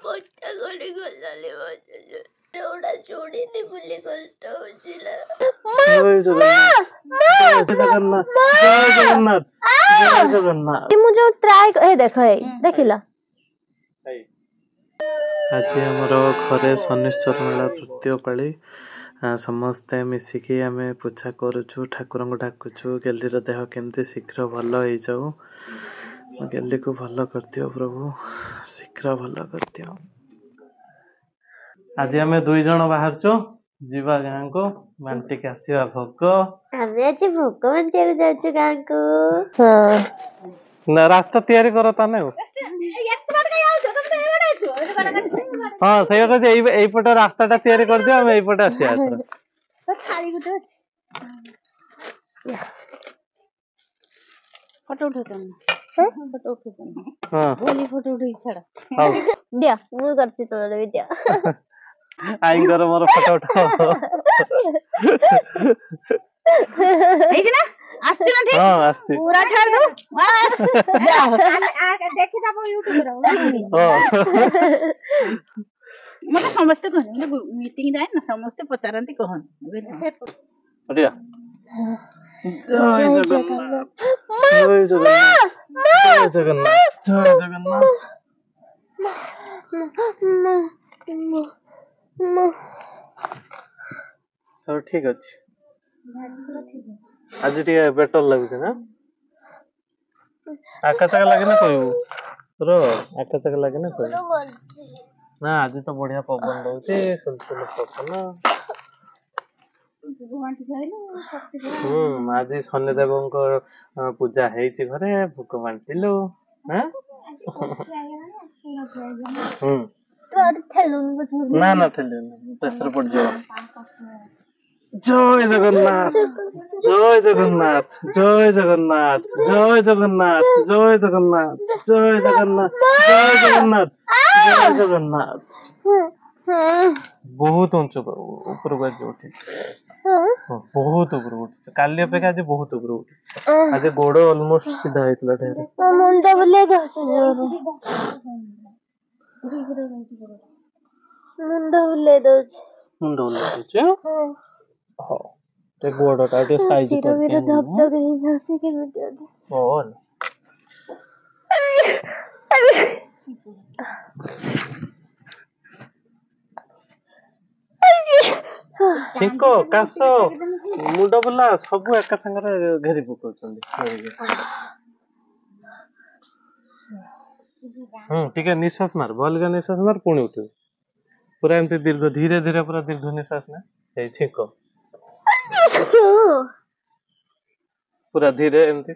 ପଚା କରି ଗଲାଲି ଯୋଉଟା ଚୁଡ଼ିନି ବୋଲି କଷ୍ଟ ହଉଥିଲା। ଜୟ ଜଗନ୍ନାଥ ଜୟ ଜଗନ୍ନାଥ ଜୟ ଜଗନ୍ନାଥ। ମୁଁ ଯୋଉ ଟ୍ରାଏ ଦେଖ ଦେଖିଲ ଆଜି ଆମର ଘରେ ଶନିଶ୍ଚର ମେଳା ତୃତୀୟ ପାଳି ସମସ୍ତେ ମିଶିକି ଆମେ ପୂଜା କରୁଛୁ, ଠାକୁରଙ୍କୁ ଡାକୁଛୁ ଗେଲିର ଦେହ କେମିତି ଶୀଘ୍ର ଭଲ ହେଇଯାଉ। ଗେଲିକୁ ଭଲ କରିଦିଅ ପ୍ରଭୁ, ଶୀଘ୍ର ଭଲ କରିଦିଅ। ଆଜି ଆମେ 2 ଜଣ ବାହାରୁଛୁ ଯିବା ଗାଁକୁ ବାଣ୍ଟିକି ଆସିବା ଭୋଗ। ଆମେ ଆଜି ଭୋଗ ବାଣ୍ଟିବାକୁ ଯାଉଛୁ ଗାଁକୁ। ନା ରାସ୍ତା ତିଆରି କର ତାନେ ଆଉ। ହଁ ସେଇଆ କହୁଛି, ଏଇପଟେ ରାସ୍ତା ଟା ତିଆରି କରିଦିଅ, ଆମେ ଏଇପଟେ ଆସିବା ଏଥର। ଫଟୋ ଉଠେଇଛନ୍ତି ଫଟୋ ଉଠେଇ ଛାଡ ଦିଅ, ମୁଁ କରିଛି ତମର ବି ଦିଅ। ଆଇଙ୍କର ମୋର ଫଟୋ ଉଠାଅ। ହେଇଛି ନା? ଆସିଛି ନା ଠିକ? ହଁ ଆସିଛି। ପୁରା ଛାଡ ଦେଖିଦବ ୟୁଟ୍ୟୁବରେ। ମତେ ସମସ୍ତେ କହନ୍ତି, ମିଟିଂ ଯାଏ ନା ସମସ୍ତେ ପଚାରନ୍ତି କହନ୍ତି। ଜୟ ଜଗନ୍ନାଥ ଜୟ ଜଗନ୍ନାଥ ଜୟ ଜଗନ୍ନାଥ ଜୟ ଜଗନ୍ନାଥ। ସବୁ ଠିକ ଅଛି। ଆଜି ଟିକେ ବେଟର ଲାଗୁଛି ନା? ଆକାଚାକା ଲାଗିନା କହିବୁ ଆକାଚାକା ଲାଗିନା କହିବୁ ନା। ଆଜି ତ ବଢିଆ ପବନ ଦଉଛି, ସୁଲସୁଲ ପବନ। ଆଜି ଶନିଦେବଙ୍କ ପୂଜା ହେଇଛି ଘରେ, ଭୋଗ ବାଣ୍ଟିଲୁ। ନା ନା ପ୍ରେସର ପଡିଯିବ। ଜୟ ଜଗନ୍ନାଥ ଜୟ ଜଗନ୍ନାଥ ଜୟ ଜଗନ୍ନାଥ ଜୟ ଜଗନ୍ନାଥ ଜୟ ଜଗନ୍ନାଥ ଜୟ ଜଗନ୍ନାଥ ଜୟ ଜଗନ୍ନାଥ ଜୟ ଜଗନ୍ନାଥ। ବହୁତ ଉଞ୍ଚ ଉପରକୁ ଆଜି ଉଠିଛି, ବହୁତ ଉପରକୁ ଉଠିଛି। କାଲି ଅପେକ୍ଷା ଆଜି ବହୁତ ଉପରକୁ ଉଠିଛି। ଆଜି ଗୋଡ ଅଲମୋଷ୍ଟ ସିଧା ହେଇଥିଲା ଢେରେ। ମୁଣ୍ଡ ବୁଲେଇ ଦଉଛି, ମୁଣ୍ଡ ବୁଲେଇ ଦଉଛି। ହଉ ଟିକେ ଗୋଡଟା ଟିକେ ସାଇଜ କରିଦିଅ। ଧବଧବ ହେଇଯାଉଛି କେମିତି ଛିଙ୍କ, କାଶ, ମୁଣ୍ଡ ବୁଲା ସବୁ ଏକା ସାଙ୍ଗରେ ଘେରି ପକଉଛନ୍ତି। ଟିକେ ନିଶ୍ୱାସ ମାର, ଭଲକି ନିଶ୍ୱାସ ମାର, ପୁଣି ଉଠିବୁ। ପୁରା ଏମିତି ଦୀର୍ଘ, ଧୀରେ ଧୀରେ ପୁରା ଦୀର୍ଘ ନିଶ୍ୱାସ ନେ। ଏଇ ଛିଙ୍କ ପୁରା ଧୀରେ ଏମିତି।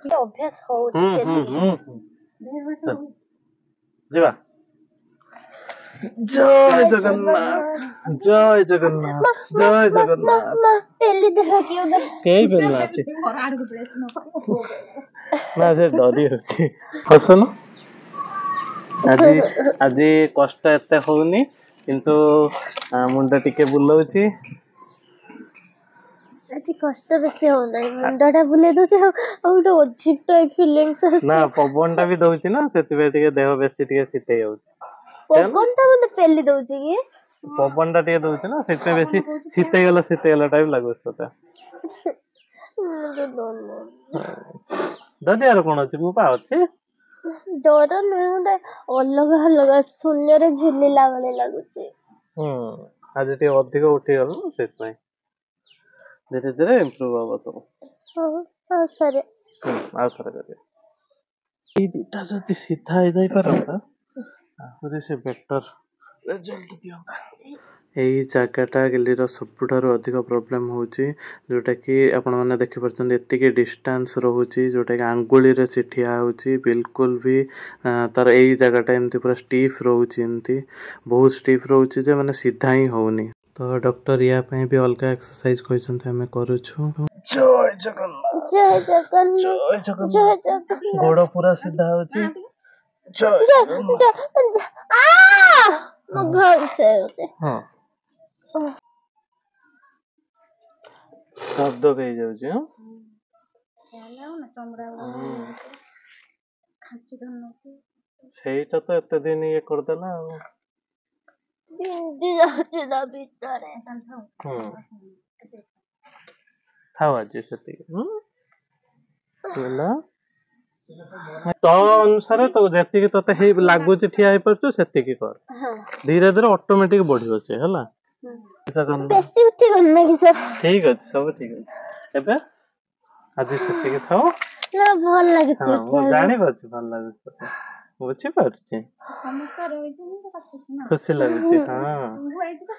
ଅଭ୍ୟାସ ହଉଛି ଯିବା। ଜୟ ଜଗନ୍ନାଥ ଜୟ ଜଗନ୍ନାଥ ଜୟ ଜଗନ୍ନାଥ। କେହି ପେଲୁନାହାନ୍ତି ନା, ସେ ଡରି ଅଛି। ହସୁନ। ଆଜି କଷ୍ଟ ଏତେ ହଉନି, କିନ୍ତୁ ମୁଣ୍ଡ ଟିକେ ବୁଲଉଛି। ଆଜି କଷ୍ଟ ବେଶୀ ହଉନାହିଁ, ମୁଣ୍ଡ ଟା ବୁଲେଇ ଦଉଛି। ଆଉ ଗୋଟେ ଅଜିବ ଟାଇପ ଫିଲିଂସ୍ ନା, ପବନ ଟା ବି ଦଉଛି ନା, ସେଥିପାଇଁ ଟିକେ ଦେହ ବେଶୀ ଟିକେ ଶୀତେଇ ଯାଉଛି। ପବନ ଟା ବୋଧେ ପେଲି ଦଉଛି କି? ପବନ ଟା ଟିକେ ଦଉଛି ନା, ସେଥିପାଇଁ ବେଶୀ ଶୀତେଇଗଲା ଟାଇପ ଲାଗୁଛି ତତେ। ଡରିବାର କଣ ଅଛି, ମୁଁ ପା ଅଛି। ଡର ନୁହେଁ, ଗୋଟେ ଅଲଗା ଅଲଗା ଶୂନ୍ୟରେ ଝୁଲିଲା ଭଳି ଲାଗୁଛି। ଆଜି ଟିକେ ଅଧିକ ଉଠିଗଲୁ, ସେଥିପାଇଁ ଧୀରେ ଧୀରେ ଇମ୍ପ୍ରୁଭ ହବ ସବୁ। ଆଉଥରେ କରିବା। ଏଇ ଦିଟା ଯଦି ସିଧା ହେଇଯାଇପାରନ୍ତା, ଆହୁରି ସେ ବେଟର ରେଜଲ୍ଟ ଦିଅନ୍ତା। ଏଇ ଜାଗାଟା ଗେଲିର ସବୁଠାରୁ ଅଧିକ ପ୍ରୋବ୍ଲେମ ହେଉଛି, ଯୋଉଟାକି ଆପଣମାନେ ଦେଖିପାରୁଛନ୍ତି। ଏତିକି ଡିଷ୍ଟାନ୍ସ ରହୁଛି, ଯୋଉଟାକି ଆଙ୍ଗୁଳିରେ ସେ ଠିଆ ହେଉଛି। ବିଲକୁଲ ବି ତାର ଏଇ ଜାଗାଟା ଏମିତି ପୁରା ଷ୍ଟିଫ୍ ରହୁଛି, ଏମିତି ବହୁତ ଷ୍ଟିଫ୍ ରହୁଛି ଯେ ମାନେ ସିଧା ହିଁ ହଉନି। ତ ଡକ୍ଟର ୟା ପାଇଁ ବି ଅଲଗା ଏକ୍ସରସାଇଜ କହିଛନ୍ତି, ଆମେ କରୁଛୁ। ଜୟ ଜଗନ୍ନାଥ ଜୟ ଜଗନ୍ନାଥ। ଗୋଡ ପୁରା ସିଧା ହଉଛି। ଜୟ ହେଇଯାଉଛି। ସେଇଟା ତ ଏତେ ଦିନ ଇଏ କରିଦେଲା ଆଉ। ବିନ୍ଧି ଯାଉଛି ତା ଭିତରେ। ଥାଉ ଆଜି ସେତିକି। ହେଲା ତୋ ଅନୁସାରେ ତ ଯେତିକି ତତେ ହେଇ ଲାଗୁଛି ଠିଆ ହେଇପାରୁଛୁ ସେତିକି କର। ଧୀରେ ଧୀରେ ଅଟୋମେଟିକ ବଢିବ ସେ ହେଲା। ବେଶୀ ଉଠି ଗଲି ନା କି ସାର୍? ଠିକ ଅଛି ସବୁ ଠିକ ଅଛି। ଏବେ ଆଜି ସେତିକି ଥାଉ। ନା ଭଲ ଲାଗୁଛି ହଁ ମୁଁ ଉଠିବାକୁ। ଜାଣିପାରୁଛି ଭଲ ଲାଗୁଛି ତତେ, ବୁଝିପାରୁଛି। ଖୁସି ଲାଗୁଛି ହଁ।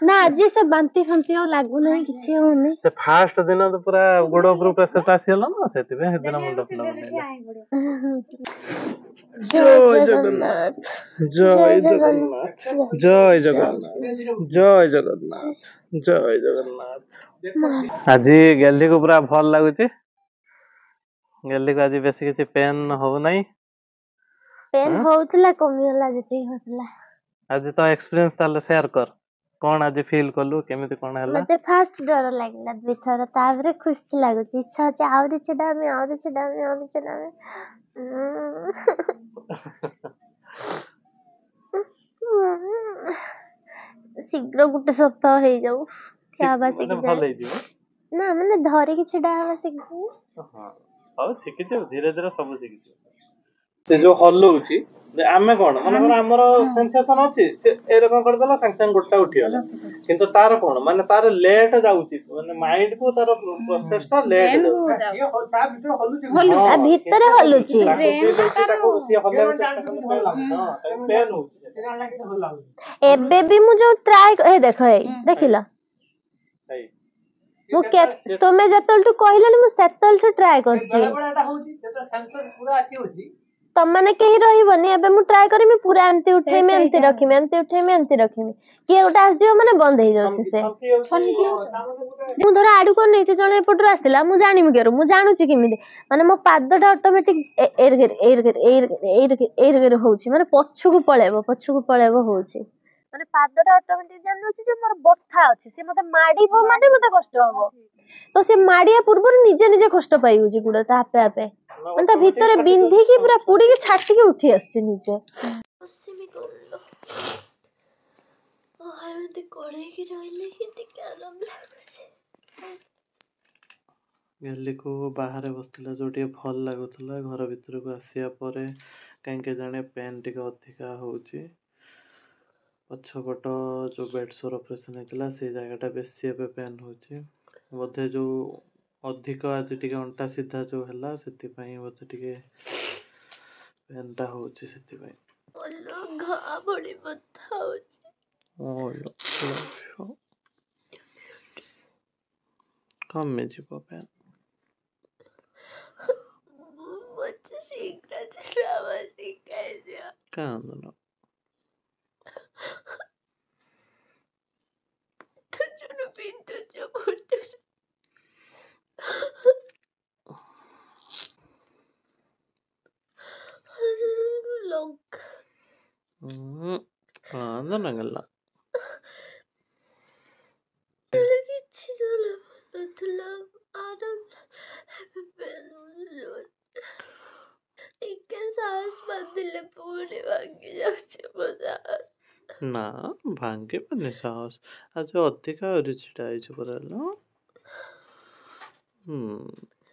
ନା ଆଜି ସେ ବାନ୍ତି ଫାନ୍ତି ଆଉ ଲାଗୁନାହିଁ, କିଛି ହଉନି। ସେ ଫାଷ୍ଟ ଦିନ ତ ପୁରା ଗୋଡ ଉପରୁ ପ୍ରେସର ଟା ଆସିଗଲା ନା, ସେଥିପାଇଁ ସେଦିନ ମୁଣ୍ଡ ବୁଲେଇଲା। ଜୟ ଜଗନ୍ନାଥ, ଜୟ ଜଗନ୍ନାଥ, ଜୟ ଜଗନ୍ନାଥ, ଜୟ ଜଗନ୍ନାଥ, ଜୟ ଜଗନ୍ନାଥ। ଆଜି ଗେଲିକୁ ପୁରା ଭଲ ଲାଗୁଛି। ଗେଲିକୁ ଆଜି ବେଶୀ କିଛି ପେନ୍ ହଉନାହିଁ। ପେନ୍ ହଉଥିଲା, କମିଗଲା ଯେତିକି ହଉଥିଲା। ଆଜି ତ ଏକ୍ସପିରିଏନ୍ସ ତାହେଲେ ସେୟାର କର, କଣ ଆଜି ଫିଲ୍ କଲୁ, କେମିତି କଣ ହେଲା? ମତେ ଫାଷ୍ଟ ଡର ଲାଗିଲା ଦୁଇଥର, ତାପରେ ଖୁସି ଲାଗୁଛି, ଇଚ୍ଛା ହଉଛି ଆହୁରି ଛିଡାମି, ଆହୁରି ଛିଡାମି, ଆହୁରି ଛିଡାମି। ଶୀଘ୍ର ଗୋଟେ ସପ୍ତାହ ହେଇଯାଉ, ଭଲ ହେଇଯିବ। ନା ମାନେ ଧରିକି ଛିଡା ହବା ଶିଖିଛି। ହଉ ଶିଖିଛୁ, ଧୀରେ ଧୀରେ ସବୁ ଶିଖିଛୁ। ସେ ଯୋଉ ହଲଉଛି, ଆମେ କଣ ମନେକର ଆମର ସେନ୍ସେସନ ଅଛି, ଏରକମ କରିଦେଲା ସାଙ୍ଗେ ସାଙ୍ଗେ ଗୋଟା ଉଠିଗଲା। କିନ୍ତୁ ତାର କଣ ମାନେ ତାର ଲେଟ୍ ଯାଉଛି, ମାନେ ମାଇଣ୍ଡ କୁ ତାର ପ୍ରୋସେସ ଟା ଲେଟ୍ ଯାଉଛି। ଭିତରେ ହଲୁଛି। ଏବେ ବି ମୁଁ ଯୋଉ ଟ୍ରାଏ, ଦେଖ ଦେଖିଲ, ମୁଁ ତମେ ଯେତେବେଳଠୁ କହିଲନି ମୁଁ ସେତେବେଳଠୁ ଟ୍ରାଏ କରୁଛି। ତମମାନେ କେହି ରହିବନି, ଏବେ ମୁଁ ଟ୍ରାଏ କରିମି ପୁରା ଏମିତି ଉଠେଇମି, ଏମିତି ରଖିମି, ଏମିତି ଉଠେଇମି, ଏମିତି ରଖିମି। କିଏ ଗୋଟେ ଆସିଯିବ ମାନେ ବନ୍ଦ ହେଇଯାଉଛି ସେ। ମୁଁ ଧର ଆଡକୁ ନେଇଛି, ଜଣେ ଏପଟରୁ ଆସିଲା, ମୁଁ ଜାଣିମି କେରୁ, ମୁଁ ଜାଣୁଛି କେମିତି, ମାନେ ମୋ ପାଦଟା ଅଟୋମେଟିକ ଏଇରେ ହଉଛି, ମାନେ ପଛକୁ ପଳେଇବ ହଉଛି, ମାନେ ପାଦଟା ଅଟୋମେଟିକ ଜାଣିନଉଛି ଯେ ମୋର ବଥା ଅଛି, ସେ ମତେ ମାଡିବ ମାନେ ମତେ କଷ୍ଟ ହବ। ତ ସେ ମାଡିଆ ପୂର୍ବରୁ ନିଜେ ନିଜେ କଷ୍ଟ ପାଇଉଛି ଗୋଡ ତା ଆପେ ଆପେ, ମାନେ ତା ଭିତରେ ବିନ୍ଧିକି ପୁରା ପୁଡିକି ଛାଟିକି ଉଠି ଆସୁଛି ନିଜେ। ଏମିତି କଳେଇକି ରହିଲେ ହିଁ ଟିକେ ଆରାମ ଲାଗୁଛି। ଗେଲିକୁ ବାହାରେ ବସିଥିଲା ଯୋଉ ଟିକେ ଭଲ ଲାଗୁଥିଲା, ଘର ଭିତରକୁ ଆସିବା ପରେ କାହିଁକି କେଜାଣି ପେନ୍ ଟିକେ ଅଧିକା ହଉଛି। ପଛପଟ ଯୋଉ ବେଡସୋର ଅପରେସନ ହେଇଥିଲା ସେଇ ଜାଗାଟା ବେଶୀ ଏବେ ପେନ୍ ହଉଛି। ବୋଧେ ଯୋଉ ଅଧିକ ଆଜି ଟିକେ ଅଣ୍ଟା ସିଧା ଯୋଉ ହେଲା, ସେଥିପାଇଁ ବୋଧେ ଟିକେ ପେନ୍ ଟା ହଉଛି, ସେଥିପାଇଁ ଘା ଭଳି ବଥା ହଉଛି। କମିଯିବ ପେନ୍। ମତେ ଶୀଘ୍ର ଚଲାବା ଶିଖାଇଦିଅ। କାନ୍ଦୁନ। କାନ୍ଦୁନ ଗେଲ। କିଛି ଜଣାପଡୁନଥିଲା, ଟିକେ ସାହସ ବାନ୍ଧିଲେ ପୁଣି ଭାଙ୍ଗି ଯାଉଛି ମୋ ସାହସ। ନା ଭାଙ୍ଗିବନି ସାହସ, ଆଜି ଅଧିକା ଆହୁରି ଛିଡା ହେଇଛି ପରା।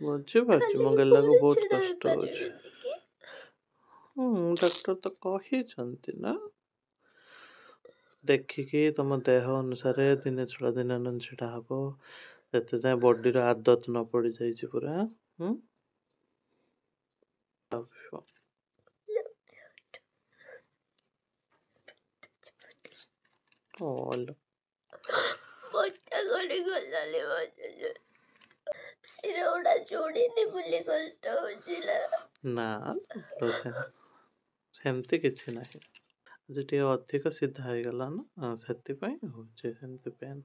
ବୁଝିପାରୁଛି ମୋ ଗେଲାକୁ ବହୁତ କଷ୍ଟ ହଉଛି। ଡକ୍ଟର ତ କହିଛନ୍ତି ନା, ଦେଖିକି ତମ ଦେହ ଅନୁସାରେ ଦିନେ ଛଡା ଦିନେ ଛିଡା ହବ, ଯେତେ ଯାଏ ବଡିର ଆଦତ ନ ପଡିଯାଇଛି ପୁରା। ନା ସେମିତି କିଛି ନାହିଁ, ଆଜି ଟିକେ ଅଧିକ ସିଧା ହେଇଗଲା ନା, ସେଥିପାଇଁ ହଉଛି ସେମିତି ପେନ୍।